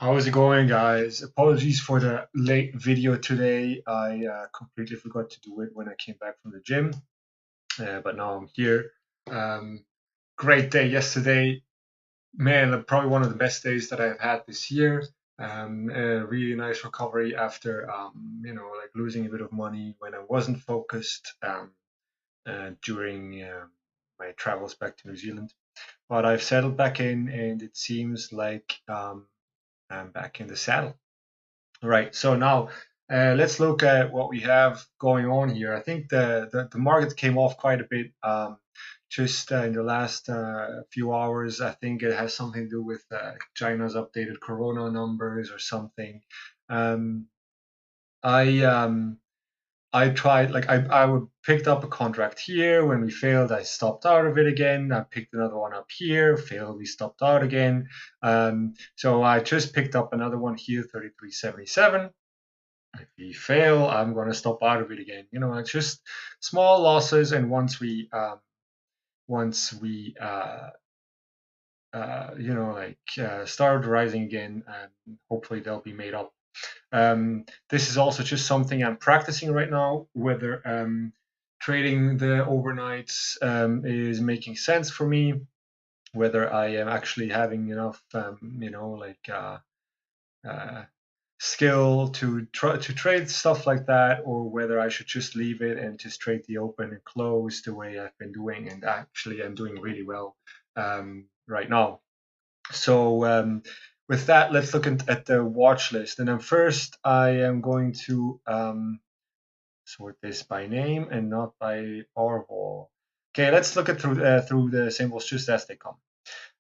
How's it going, guys? Apologies for the late video today. I completely forgot to do it when I came back from the gym, but now I'm here. Um, Great day yesterday. Man, probably one of the best days that I've had this year. A really nice recovery after, like losing a bit of money when I wasn't focused during my travels back to New Zealand. But I've settled back in, and it seems like I'm back in the saddle. Right. So now let's look at what we have going on here. I think the market came off quite a bit just in the last few hours. I think it has something to do with China's updated corona numbers or something. Um, I I tried like I would picked up a contract here. When we failed, I stopped out of it again. I picked another one up here, failed, we stopped out again. So I just picked up another one here, 33.77. If we fail, I'm going to stop out of it again. It's just small losses, and once we start rising again, and hopefully they'll be made up. This is also just something I'm practicing right now, whether trading the overnights is making sense for me, whether I am actually having enough, uh, skill to try to trade stuff like that, or whether I should just leave it and just trade the open and close the way I've been doing. And actually, I'm doing really well right now. So with that, let's look at the watch list. And then first, I am going to sort this by name and not by Orwell. Okay, let's look at through the symbols just as they come.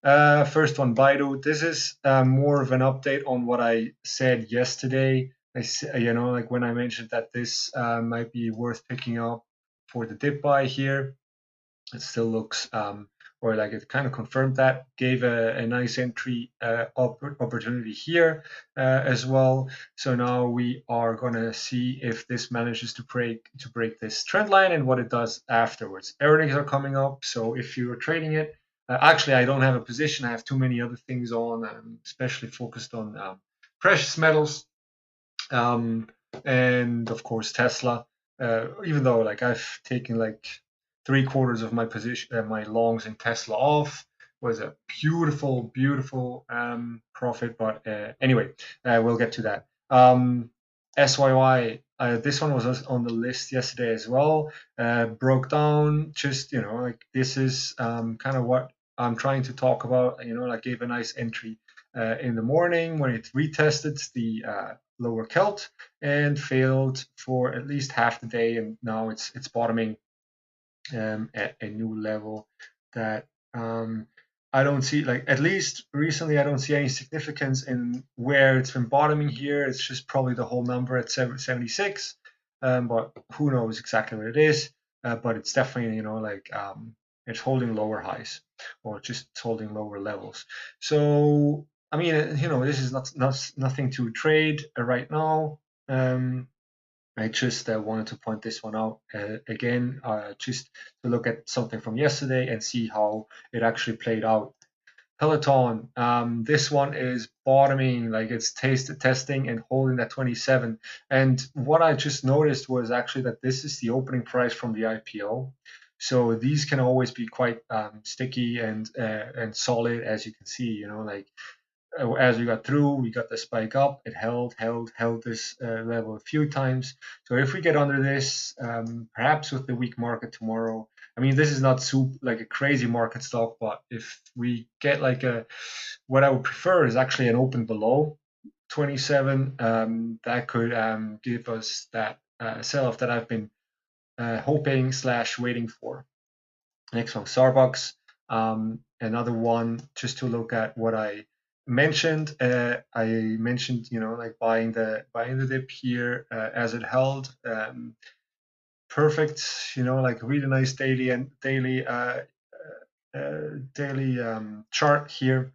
First one, Baidu. This is more of an update on what I said yesterday. Like when I mentioned that this might be worth picking up for the dip buy here. It still looks, or like it kind of confirmed that, gave a nice entry opportunity here as well. So now we are going to see if this manages to break this trend line and what it does afterwards. Earnings are coming up, so if you're trading it, actually I don't have a position. I have too many other things on. I'm especially focused on precious metals um, and of course Tesla. Even though like I've taken like 3/4 of my position, my longs in Tesla off, was a beautiful profit. But anyway, we'll get to that. SYY. This one was on the list yesterday as well. Broke down. Just like this is kind of what I'm trying to talk about. Like gave a nice entry in the morning when it retested the lower Celt and failed for at least half the day, and now it's bottoming at a new level that I don't see, like at least recently I don't see any significance in where it's been bottoming here. It's just probably the whole number at 76, but who knows exactly what it is. But it's definitely it's holding lower highs or just holding lower levels. So I mean, this is not nothing to trade right now. I just wanted to point this one out again, just to look at something from yesterday and see how it actually played out. Peloton, this one is bottoming, like it's testing and holding that 27. And what I just noticed was actually that this is the opening price from the IPO. So these can always be quite sticky and solid, as you can see. Like as we got through, we got the spike up. It held this level a few times. So if we get under this, perhaps with the weak market tomorrow, I mean, this is not like a crazy market stock, but if we get like what I would prefer is actually an open below 27, that could give us that sell-off that I've been hoping slash waiting for. Next one, Starbucks. Another one, just to look at what I mentioned. I mentioned, like buying the dip here as it held. Perfect, like really nice daily chart here,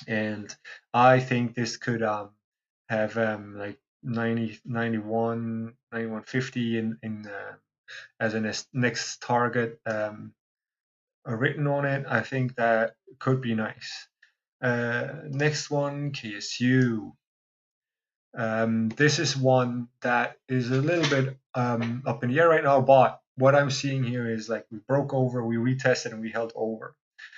and I think this could have like 90, 91, 91.50 in as a next target. Written on it. I think that could be nice. Next one, KSU. This is one that is a little bit up in the air right now, but what I'm seeing here is like we broke over, we retested, and we held over.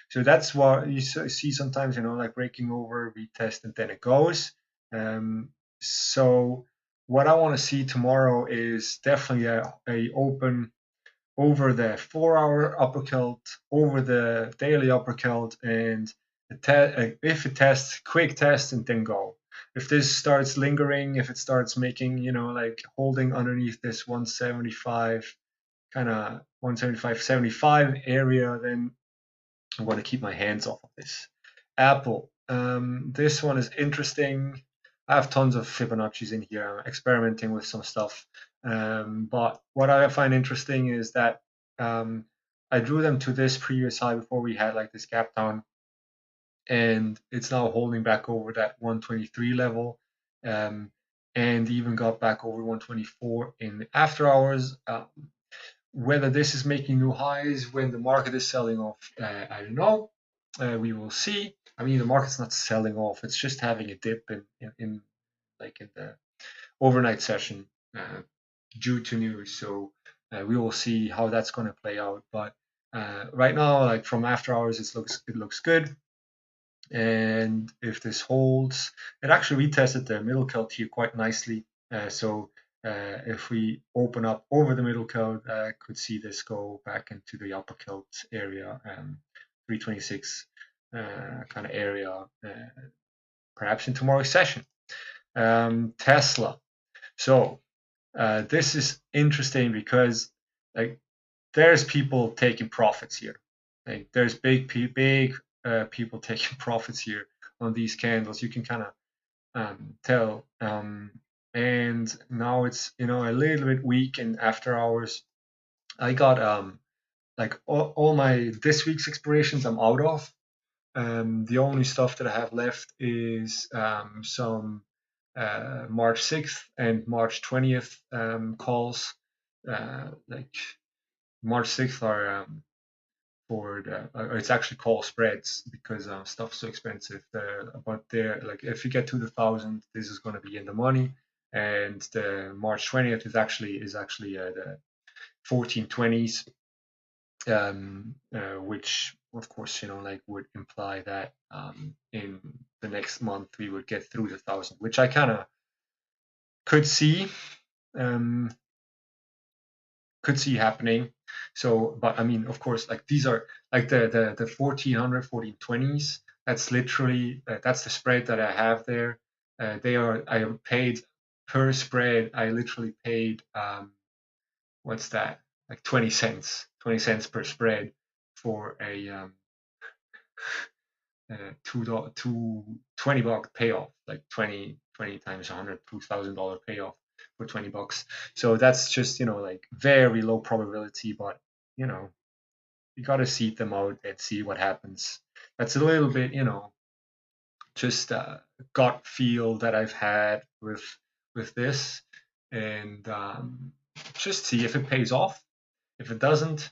So that's what you see sometimes, like breaking over, retest, and then it goes. So what I want to see tomorrow is definitely a open over the 4 hour upper kilt, over the daily upper kilt, and if it tests, quick test and then go. If this starts lingering, if it starts making, like holding underneath this 175, kind of 175, 75 area, then I'm going to keep my hands off of this. Apple. This one is interesting. I have tons of Fibonacci's in here. I'm experimenting with some stuff. But what I find interesting is that I drew them to this previous high before we had like this gap down, and it's now holding back over that 123 level, and even got back over 124 in the after hours. Whether this is making new highs when the market is selling off, I don't know. We will see. I mean, the market's not selling off; it's just having a dip in like in the overnight session due to news. So we will see how that's going to play out. But right now, like from after hours, it looks good. And if this holds, it actually retested the middle kilt here quite nicely. So if we open up over the middle kilt, could see this go back into the upper kilt area, 326 kind of area, perhaps in tomorrow's session. Tesla. So this is interesting because like there's people taking profits here. Like there's big people taking profits here on these candles. You can kind of tell. And now it's a little bit weak in after hours. I got like all my this week's expirations I'm out of. The only stuff that I have left is some March 6th and March 20th calls. Like March 6th are for the it's actually call spreads because stuff's so expensive. But they're like if you get to the 1,000, this is going to be in the money. And the March 20th is actually the 1420s, which of course like would imply that in the next month we would get through the 1,000, which I kind of could see. Could see happening. So, but I mean, of course, like these are like the 1400, 1420s. That's literally that's the spread that I have there. I paid per spread. I literally paid what's that? Like 20 cents per spread for a two $20 payoff, like 20 times 100, $2,000 payoff for $20. So that's just like very low probability, but you know you got to seed them out and see what happens. That's a little bit just gut feel that I've had with this, and just see if it pays off. If it doesn't,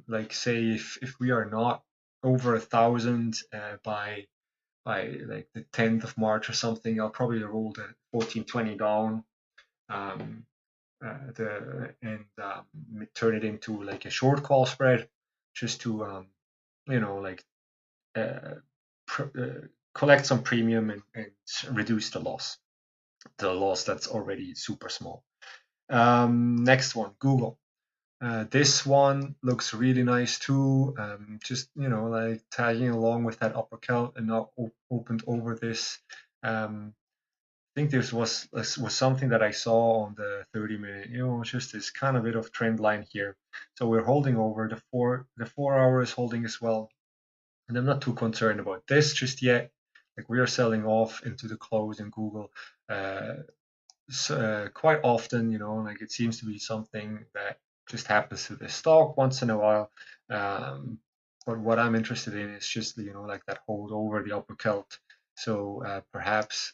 like say if we are not over 1,000 by like the 10th of March or something, I'll probably roll the 1420 down, um, turn it into like a short call spread, just to like uh, collect some premium and reduce the loss that's already super small. Next one, Google. This one looks really nice too. Just like tagging along with that upper kilt and now opened over this. I think this was something that I saw on the 30-minute. Just this kind of bit of trend line here. So we're holding over the 4 hour is holding as well, and I'm not too concerned about this just yet. Like we are selling off into the close in Google. Quite often, like it seems to be something that just happens to the stock once in a while. But what I'm interested in is just, like that hold over the upper kilt. So perhaps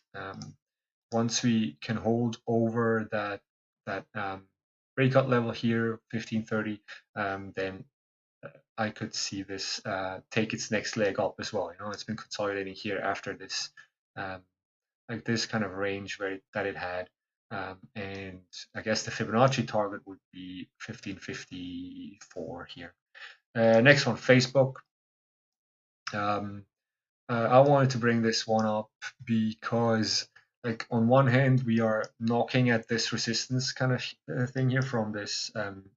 once we can hold over that breakout level here, 1530, then I could see this take its next leg up as well. It's been consolidating here after this, um, like this kind of range that it had. And I guess the Fibonacci target would be 1554 here. Next one, Facebook. Um, I wanted to bring this one up because, like, on one hand, we are knocking at this resistance kind of thing here from this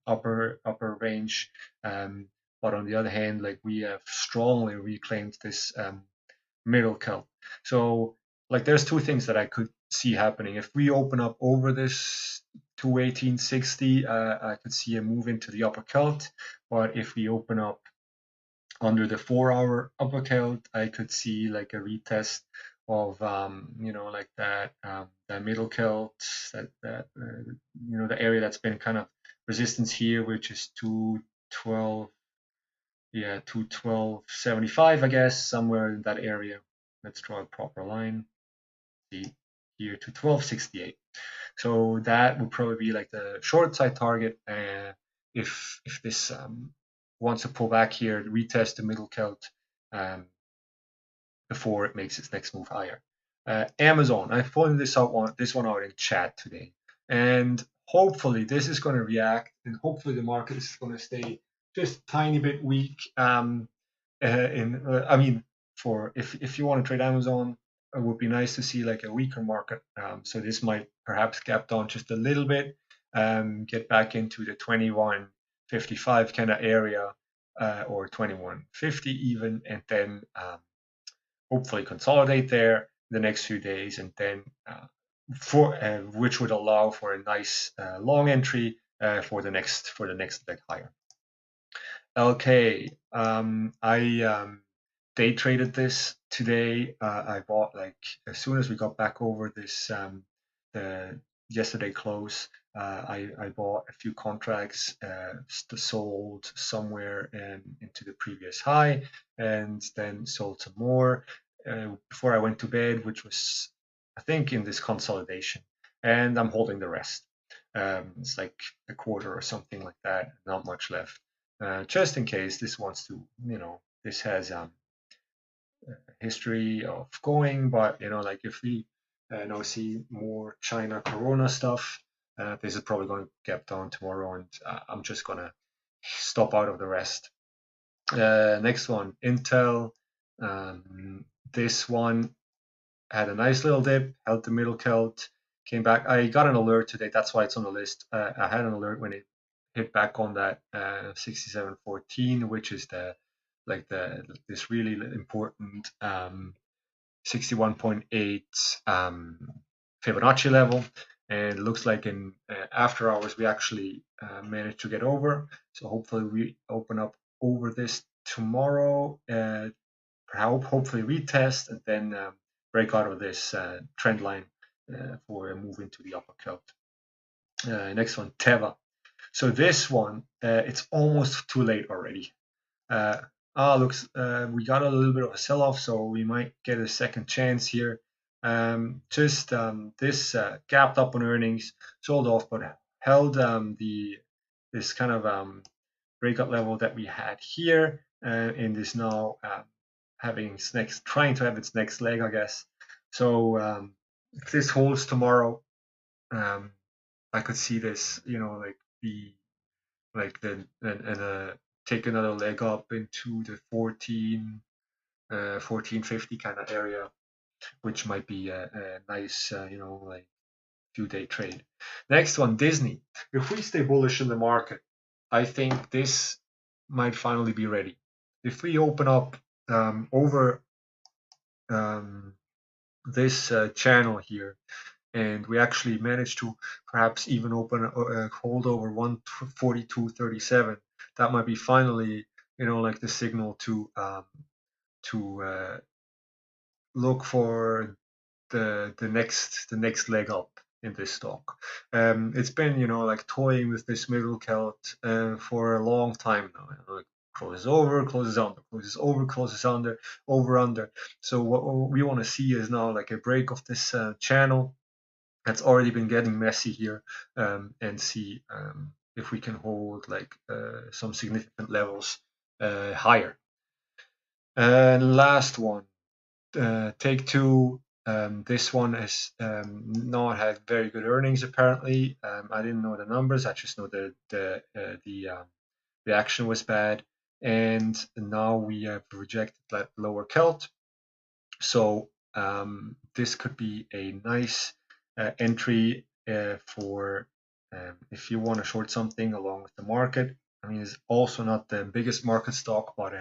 upper range, but on the other hand, like, we have strongly reclaimed this middle kill. So, like, there's two things that I could see happening. If we open up over this 218.60, I could see a move into the upper kilt, but if we open up under the 4-hour upper kilt, I could see like a retest of like that middle kilt, the area that's been kind of resistance here, which is 212, 212.75, I guess, somewhere in that area. Let's draw a proper line. See here to 12.68. So that would probably be like the short side target. If this wants to pull back here, retest the middle kilt before it makes its next move higher. Amazon, I pointed this one out in chat today, and hopefully this is going to react, and hopefully the market is going to stay just a tiny bit weak. I mean, for if you want to trade Amazon, it would be nice to see like a weaker market. So this might perhaps gap down just a little bit, get back into the 21.55 kind of area, or 21.50 even, and then hopefully consolidate there the next few days, and then which would allow for a nice long entry for the next leg higher. LK, I day traded this today. I bought, like, as soon as we got back over this the yesterday close. I bought a few contracts, sold somewhere into the previous high, and then sold some more before I went to bed, which was, I think, in this consolidation, and I'm holding the rest. It's like a quarter or something like that, not much left. Just in case this wants to, this has history of going, but like if we now see more China Corona stuff, this is probably going to get down tomorrow, and I'm just gonna stop out of the rest. Next one, Intel. This one had a nice little dip, held the middle kilt, came back. I got an alert today, that's why it's on the list. I had an alert when it hit back on that 67.14, which is this really important 61.8 Fibonacci level, and it looks like in after hours we actually managed to get over. So hopefully we open up over this tomorrow, hopefully retest, and then break out of this trend line for a move into the upper kilt. Next one, Teva. So this one, it's almost too late already. Looks, we got a little bit of a sell-off, so we might get a second chance here. This gapped up on earnings, sold off, but held this kind of breakout level that we had here, and is now trying to have its next leg, I guess. So if this holds tomorrow, I could see this, take another leg up into the 1450 kind of area, which might be a nice, few day trade. Next one, Disney. If we stay bullish in the market, I think this might finally be ready. If we open up over this channel here, and we actually managed to perhaps even open hold over 142.37, that might be finally, like the signal to look for the next leg up in this stock. It's been, like toying with this middle kilt for a long time now. It closes over, closes under, closes over, closes under, over, under. So what we want to see is now like a break of this channel that's already been getting messy here, and see if we can hold like some significant levels higher. Last one, Take Two. This one has not had very good earnings apparently. I didn't know the numbers. I just know the reaction was bad, and now we have rejected that lower Celt. So this could be a nice entry for if you want to short something along with the market. I mean, it's also not the biggest market stock, but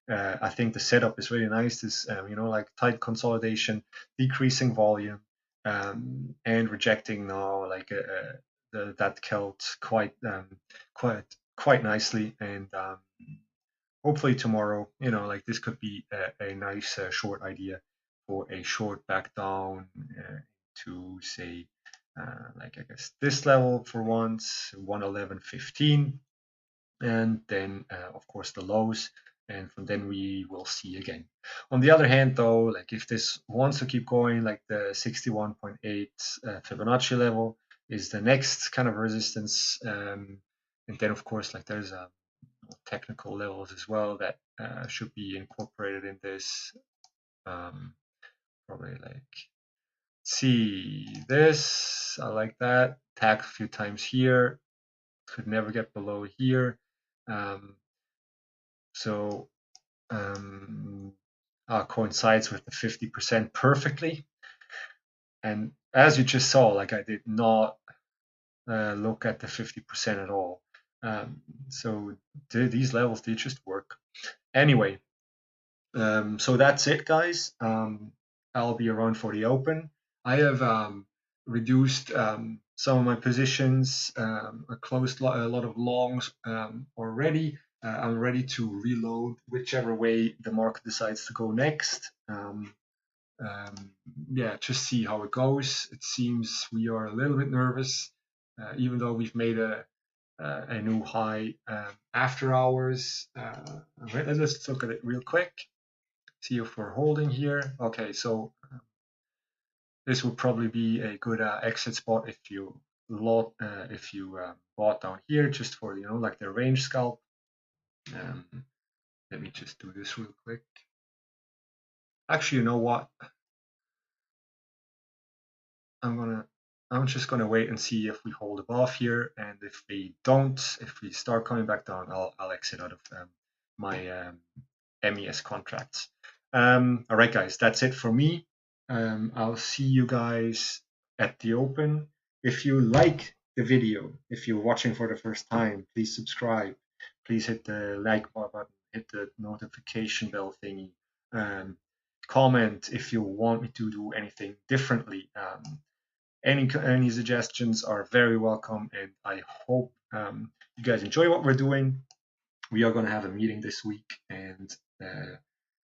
I think the setup is really nice. This, like tight consolidation, decreasing volume, and rejecting now like that Celt quite nicely, and hopefully tomorrow, like this could be a nice short idea for a short back down to say, like I guess this level for once, 111.15, and then of course the lows, and from then we will see again. On the other hand, though, like if this wants to keep going, like the 61.8 Fibonacci level is the next kind of resistance, and then of course like there's a technical levels as well that should be incorporated in this. Probably like see this, I like that. Tag a few times here, could never get below here. So coincides with the 50% perfectly. And as you just saw, like I did not look at the 50% at all. So these levels, they just work. Anyway, so that's it, guys. I'll be around for the open. I have reduced some of my positions. I closed a lot of longs already. I'm ready to reload whichever way the market decides to go next. Yeah, just see how it goes. It seems we are a little bit nervous, even though we've made a new high after hours. Let's look at it real quick. See if we're holding here. Okay, so this would probably be a good exit spot if you bought down here just for like the range scalp. Let me just do this real quick. Actually, you know what? I'm just gonna wait and see if we hold above here, and if we don't, if we start coming back down, I'll exit out of my MES contracts. All right, guys, that's it for me. I'll see you guys at the open. If you like the video, if you're watching for the first time, please subscribe. Please hit the like button, hit the notification bell thingy. Comment if you want me to do anything differently. Any suggestions are very welcome, and I hope you guys enjoy what we're doing. We are going to have a meeting this week, and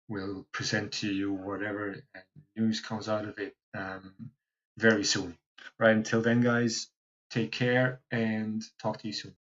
we'll present to you whatever news comes out of it very soon. Right, until then, guys, take care and talk to you soon.